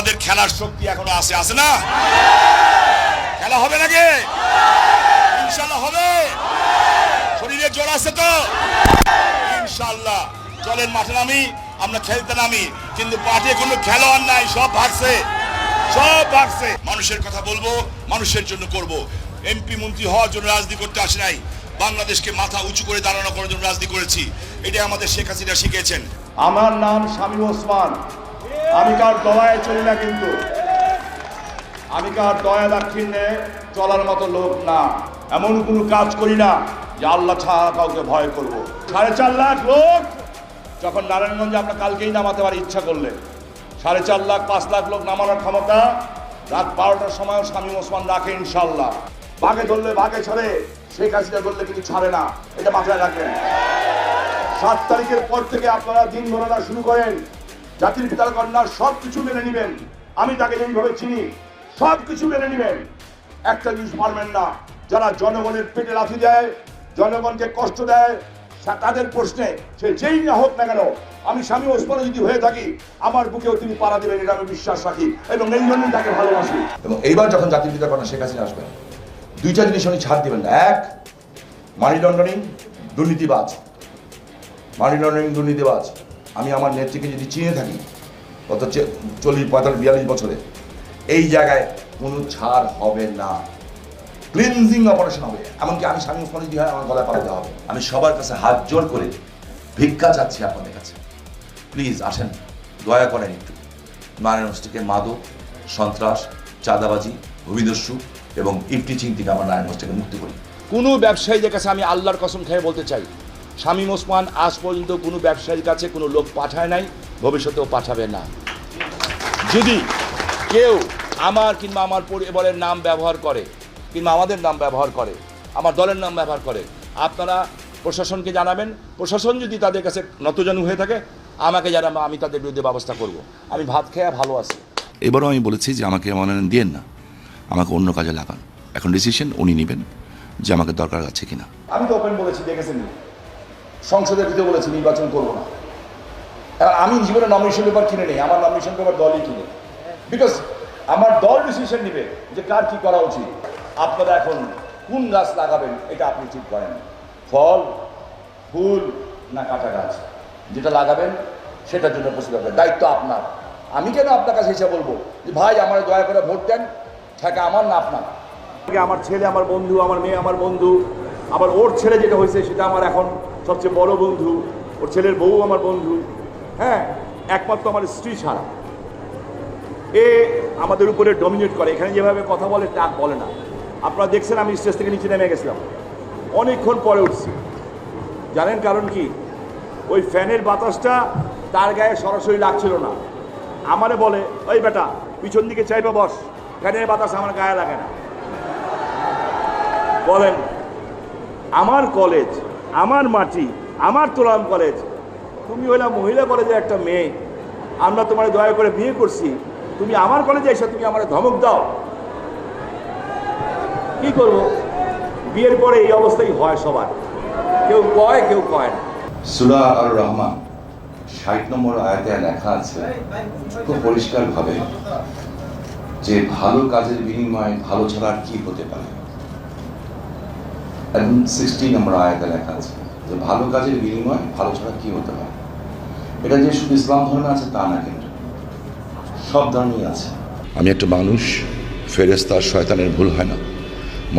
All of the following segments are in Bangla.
আমাদের খেলার শক্তি এখনো আছে, আছে না? খেলা হবে নাকি? ইনশাআল্লাহ হবে। শরীরে জোর আছে তো ইনশাআল্লাহ। চলেন মাঠে নামি, আমরা খেলতে নামি, কিন্তু মাঠে কোনো খেলোয়াড় নাই, সব ভাগছে, সব ভাগছে। মানুষের কথা বলবো, মানুষের জন্য করব। এমপি মন্ত্রী হওয়ার জন্য রাজনীতি করতে আসি নাই, বাংলাদেশকে মাথা উঁচু করে দাঁড়ানো করার জন্য রাজনীতি করেছি। এটা আমাদের শেখ হাসিনা শিখিয়েছেন। আমার নাম শামীম ওসমান। আমি কার দয়ায় চলি না, কিন্তু আমি কার দয়া দাক্ষিণ্যে চলার মতো লোক না। এমন কোনো কাজ করি না যে আল্লাহ ছাড়া কাউকে ভয় করব। 4.5 লাখ লোক যখন নারায়ণগঞ্জে আমরা কালকেই নামাতে পারি ইচ্ছা করলে, 4.5 লাখ 5 লাখ লোক নামানোর ক্ষমতা রাত 12টার সময়ও শামীম ওসমান রাখে ইনশাল্লাহ। বাঘে ধরলে বাঘে ছাড়ে, শেখ হাসিনা ধরলে কিন্তু ছাড়ে না, এটা মাথায় রাখবেন। 7 তারিখের পর থেকে আপনারা দিন গণনা শুরু করেন, জাতির পিতার কন্যার সব কিছু মেনে নেবেন। আমি তাকে যেইভাবে চিনি সব কিছু মেনে নেবেন। একটা জিনিস পারবেন না, যারা জনগণের পেটে লাথি দেয়, জনগণকে কষ্ট দেয়, তাদের প্রশ্নে সে যেই না হোক না কেন, আমি শামীম ওসমানে যদি হয়ে থাকি আমার বুকেও তিনি পাড়া দেবেন, এটা আমি বিশ্বাস রাখি এবং এই জন্যই তাকে ভালোবাসি। এবং এইবার যখন জাতির পিতার কন্যা শেখ হাসিনা আসবেন, 2টা জিনিস উনি ছাড় দিবেন না। এক, মানি লন্ডারিং, দুর্নীতিবাজ। মানি লন্ডারিং, দুর্নীতিবাজ। আমি আমার নেত্রীকে যদি চিনে থাকি গত 40, 45, 42 বছরে, এই জায়গায় কোনো ছাড় হবে না। ক্লিনজিং অপারেশন হবে। এমনকি আমি শামীম ওসমান যদি হয় আমার গলায় পাড়া দেওয়া হবে। আমি সবার কাছে হাত জোর করে ভিক্ষা চাচ্ছি আপনাদের কাছে, প্লিজ আসেন, দয়া করেন একটু নারায়ণগঞ্জকে মাদক, সন্ত্রাস, চাঁদাবাজি, ভূমিদস্যু এবং ইফটিচিং থেকে আমরা নারায়ণগঞ্জকে মুক্তি করি। কোনো ব্যবসায়ীদের কাছে আমি আল্লাহর কসম খেয়ে বলতে চাই, শামীম ওসমান আজ পর্যন্ত কোনো ব্যবসায়ীর কাছে কোনো লোক পাঠায় নাই, ভবিষ্যতেও পাঠাবে না। যদি কেউ আমার কিংবা আমার পরিবারের নাম ব্যবহার করে, কিংবা আমাদের নাম ব্যবহার করে, আমার দলের নাম ব্যবহার করে, আপনারা প্রশাসনকে জানাবেন। প্রশাসন যদি তাদের কাছে নতজানু হয়ে থাকে আমাকে জানাবে, আমি তাদের বিরুদ্ধে ব্যবস্থা করব। আমি ভাত খেয়ে ভালো আছি। এবারও আমি বলেছি যে আমাকে মনোনয়ন দিয়েন না, আমাকে অন্য কাজে লাগান। এখন ডিসিশন উনি নেবেন যে আমাকে দরকার আছে কিনা। আমি তো ওপেন বলেছি, দেখেছেন, সংসদের ভিতরে বলেছি নির্বাচন করবো না। এবার আমি জীবনে নমিনেশন পেপার কিনে নেই, আমার নমিনেশন পেপার দলই কিনে, বিকজ আমার দল ডিসিশন নেবে যে কার কি করা উচিত। আপনারা এখন কোন গাছ লাগাবেন এটা আপনি ঠিক করেন, ফল, ফুল না কাঁচা গাছ, যেটা লাগাবেন সেটার জন্য প্রস্তুত হবে, দায়িত্ব আপনার। আমি কেন আপনার কাছে এসে বলবো যে ভাই আমার দয়া করে ভোট দেন, ঠেকা আমার না আপনার। আমার ছেলে আমার বন্ধু, আমার মেয়ে আমার বন্ধু, আবার ওর ছেলে যেটা হয়েছে সেটা আমার এখন সবচেয়ে বড় বন্ধু, ওর ছেলের বউ আমার বন্ধু, হ্যাঁ, একমাত্র আমার স্ত্রী ছাড়া। এ আমাদের উপরে ডমিনেট করে, এখানে যেভাবে কথা বলে তা বলে না। আপনারা দেখছেন আমি স্টেজ থেকে নিচে নেমে গেছিলাম, অনেকক্ষণ পরে উঠছি। জানেন কারণ কি? ওই ফ্যানের বাতাসটা তার গায়ে সরাসরি লাগছিল না। আমারে বলে, ওই বেটা পিছন দিকে চাইবা বস, ফ্যানের বাতাস আমার গায়ে লাগে না। বলেন, আমার কলেজ, আমার মাটি, আমার তোলাম কলেজ, তুমি হইলা মহিলা কলেজের একটা মেয়ে, আমরা তোমার দয়া করে বিয়ে করছি, তুমি আমার কলেজে এসে তুমি আমার ধমক দাও। কি করব? বিয়ের পরে এই অবস্থাই হয় সবার, কেউ কয় কেউ কয় না। সূরা আর রহমান 60 নম্বর আয়াতে লেখা আছে খুব পরিষ্কারভাবে যে ভালো কাজের বিনিময়ে ভালো ছাড়া আর কি হতে পারে। এবং 60 নম্বর আয়াতে লেখা আছে যে ভালো কাজের বিনিময়ে ভালো ছাড়া কি হতে পারে। এটা যে শুধু ইসলাম ধর্মে আছে তা না, কিন্তু সব ধর্মেই আছে। আমি একটা মানুষ, ফেরেশতা শয়তানের ভুল হয় না।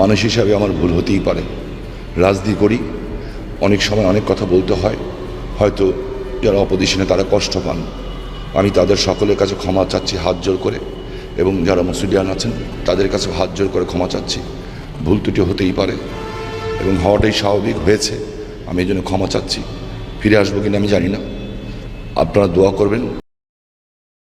মানুষ হিসাবে আমার ভুল হতেই পারে। রাজনীতি করি, অনেক সময় অনেক কথা বলতে হয়, হয়তো যারা অপোজিশনে তারা কষ্ট পান। আমি তাদের সকলের কাছে ক্ষমা চাচ্ছি হাত জোর করে, এবং যারা মুসলিয়ান আছেন তাদের কাছে হাত জোর করে ক্ষমা চাচ্ছি। ভুল ত্রুটি হতেই পারে এবং হওয়াটাই স্বাভাবিক, হয়েছে। আমি এই জন্য ক্ষমা চাচ্ছি। ফিরে আসবো কিনা আমি জানি না, আপনারা দোয়া করবেন।